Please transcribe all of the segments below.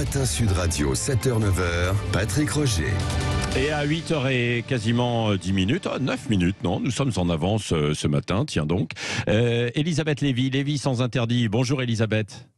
Matin Sud Radio, 7h-9h, Patrick Roger. Et à 8h et quasiment 10 minutes, 9 minutes, non, nous sommes en avance ce matin, tiens donc. Elisabeth Lévy sans interdit. Bonjour Elisabeth.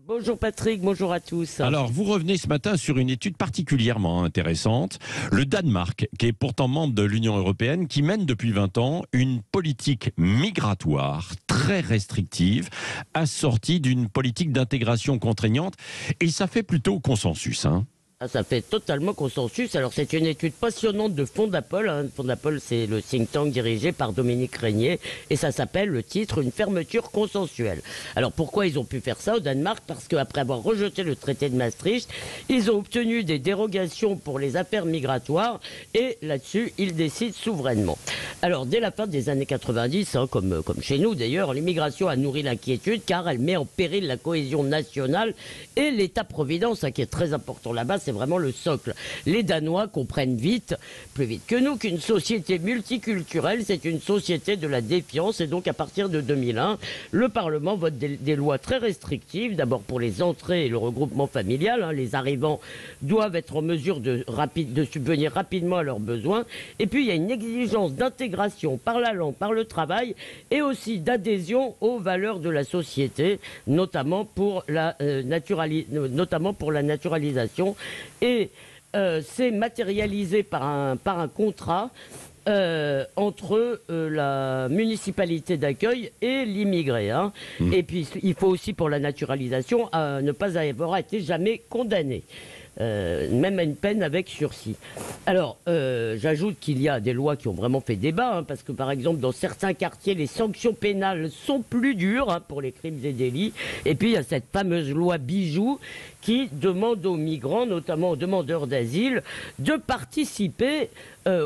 Bonjour Patrick, bonjour à tous. Alors, vous revenez ce matin sur une étude particulièrement intéressante. Le Danemark, qui est pourtant membre de l'Union européenne, qui mène depuis 20 ans une politique migratoire très restrictive, assortie d'une politique d'intégration contraignante. Et ça fait plutôt consensus, hein. Ça fait totalement consensus. Alors c'est une étude passionnante de Fondapol. Fondapol, c'est le think tank dirigé par Dominique Régnier. Et ça s'appelle, le titre, une fermeture consensuelle. Alors pourquoi ils ont pu faire ça au Danemark? Parce qu'après avoir rejeté le traité de Maastricht, ils ont obtenu des dérogations pour les affaires migratoires. Et là-dessus, ils décident souverainement. Alors dès la fin des années 90, comme chez nous d'ailleurs, l'immigration a nourri l'inquiétude car elle met en péril la cohésion nationale et l'État-providence, qui est très important là-bas. C'est vraiment le socle. Les Danois comprennent vite, plus vite que nous, qu'une société multiculturelle, c'est une société de la défiance. Et donc, à partir de 2001, le Parlement vote des lois très restrictives. D'abord pour les entrées et le regroupement familial. Les arrivants doivent être en mesure de subvenir rapidement à leurs besoins. Et puis, il y a une exigence d'intégration par la langue, par le travail, et aussi d'adhésion aux valeurs de la société, notamment pour la naturalisation. Et c'est matérialisé par un contrat entre la municipalité d'accueil et l'immigré. Et puis il faut aussi pour la naturalisation ne pas avoir été jamais condamné. Même à une peine avec sursis. Alors, j'ajoute qu'il y a des lois qui ont vraiment fait débat, parce que par exemple, dans certains quartiers, les sanctions pénales sont plus dures pour les crimes et délits. Et puis, il y a cette fameuse loi Bijou qui demande aux migrants, notamment aux demandeurs d'asile, de participer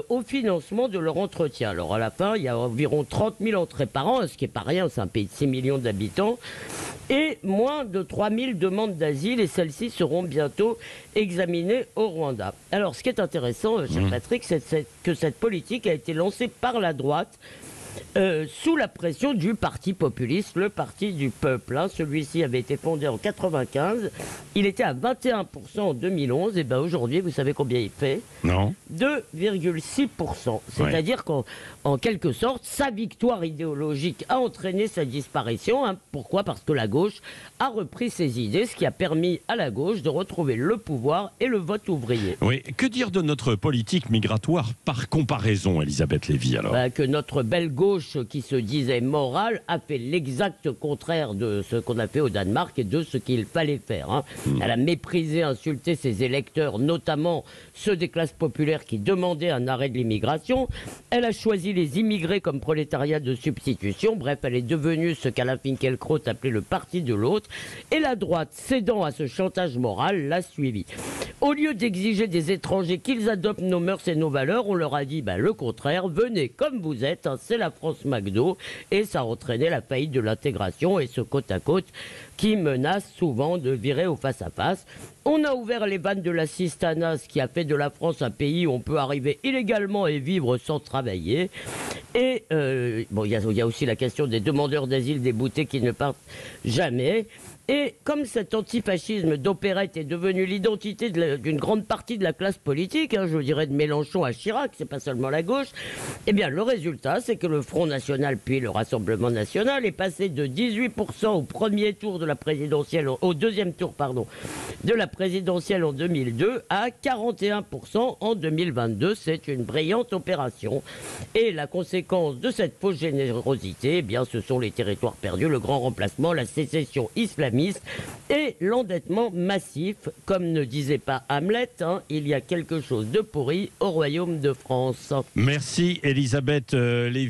au financement de leur entretien. Alors, à la fin, il y a environ 30 000 entrées par an, ce qui n'est pas rien, c'est un pays de 6 millions d'habitants, et moins de 3 000 demandes d'asile, et celles-ci seront bientôt examinées au Rwanda. Alors, ce qui est intéressant, cher Patrick, c'est que cette politique a été lancée par la droite, sous la pression du parti populiste, le parti du peuple. Celui-ci avait été fondé en 95. Il était à 21% en 2011. Et bien aujourd'hui, vous savez combien il fait? Non. 2,6%. C'est-à-dire qu'en quelque sorte, sa victoire idéologique a entraîné sa disparition. Pourquoi? Parce que la gauche a repris ses idées, ce qui a permis à la gauche de retrouver le pouvoir et le vote ouvrier. Oui. Que dire de notre politique migratoire par comparaison, Elisabeth Lévy, alors? Que notre belle gauche, qui se disait morale, a fait l'exact contraire de ce qu'on a fait au Danemark et de ce qu'il fallait faire. Elle a méprisé, insulté ses électeurs, notamment ceux des classes populaires qui demandaient un arrêt de l'immigration. Elle a choisi les immigrés comme prolétariat de substitution. Bref, elle est devenue ce qu'Alain Finkielkraut appelait le parti de l'autre. Et la droite, cédant à ce chantage moral, l'a suivi. Au lieu d'exiger des étrangers qu'ils adoptent nos mœurs et nos valeurs, on leur a dit le contraire, venez comme vous êtes, c'est la France McDo, et ça a entraîné la faillite de l'intégration et ce côte à côte qui menace souvent de virer au face-à-face. On a ouvert les vannes de l'assistanat, ce qui a fait de la France un pays où on peut arriver illégalement et vivre sans travailler. Et il y a aussi la question des demandeurs d'asile déboutés qui ne partent jamais. Et comme cet antifascisme d'opérette est devenu l'identité d'une grande partie de la classe politique, je dirais de Mélenchon à Chirac, c'est pas seulement la gauche, eh bien le résultat, c'est que le Front National puis le Rassemblement National est passé de 18% au premier tour de la présidentielle, au deuxième tour, de la présidentielle en 2002 à 41% en 2022. C'est une brillante opération. Et la conséquence de cette fausse générosité, ce sont les territoires perdus, le grand remplacement, la sécession islamiste et l'endettement massif. Comme ne disait pas Hamlet, il y a quelque chose de pourri au royaume de France. Merci Elisabeth Lévy.